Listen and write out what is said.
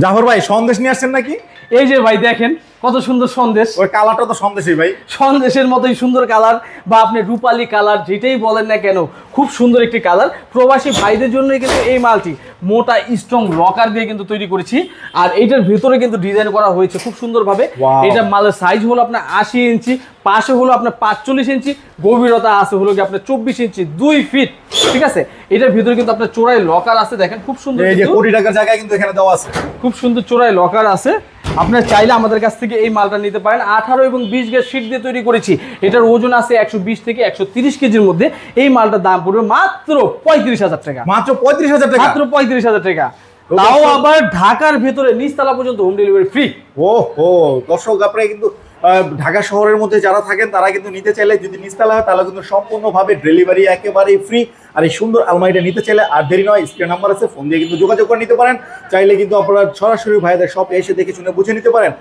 জাফর ভাই সন্দেশ নিয়ে আসছেন নাকি? এই যে ভাই দেখেন কত সুন্দর সন্দেশ। ওই কালারটা তো সন্দেশই ভাই, সন্দেশের মতোই সুন্দর কালার, বা আপনি রূপালী কালার যেটাই বলেন না কেন, খুব সুন্দর একটি কালার। প্রবাসী ভাইদের জন্য কিন্তু এই মালটি মোটা স্ট্রং লকার দিয়ে কিন্তু তৈরি করেছি। আর এইটার ভিতরে কিন্তু ডিজাইন করা হয়েছে খুব সুন্দরভাবে। এটা মালের সাইজ হলো আপনার 80 ইঞ্চি, পাশে হলো আপনার 45 ইঞ্চি, গভীরতা আছে হলো কি আপনার 24 ইঞ্চি, 2 ফিট। ঠিক আছে, এটার ভিতরে কিন্তু আপনার চোরাই লকার আছে, দেখেন খুব সুন্দর। এই যে কোটি টাকার জায়গায় কিন্তু এখানে দেওয়া আছে, খুব সুন্দর চোরাই লকার আছে। আপনার চাইলে আমাদের কাছ থেকে এই মালটা নিতে পারেন। 18 এবং 20 গেজ শীট দিয়ে তৈরি করেছি। এটার ওজন আছে 120 থেকে 130 কেজির মধ্যে। এই মালটার দাম পড়বে মাত্র 35,000 টাকা। মাত্র 35,000 টাকা? মাত্র 35,000 টাকা, তাও আবার ঢাকার ভেতরে নিচতলা পর্যন্ত হোম ডেলিভারি ফ্রি। ওহো দর্শক, আপনারা কিন্তু ঢাকা শহরের মধ্যে যারা থাকেন তারা কিন্তু নিতে চাইলে, যদি নিচতলা হয় তাহলে কিন্তু সম্পূর্ণভাবে ডেলিভারি একেবারেই ফ্রি। আর এই সুন্দর আলমারিটা নিতে চাইলে আর দেরি নয়, স্ক্রিন নাম্বার আছে, ফোন দিয়ে কিন্তু যোগাযোগ করে নিতে পারেন। চাইলে কিন্তু আপনারা সরাসরি ভাইদের শপে এসে দেখে শুনে বুঝে নিতে পারেন।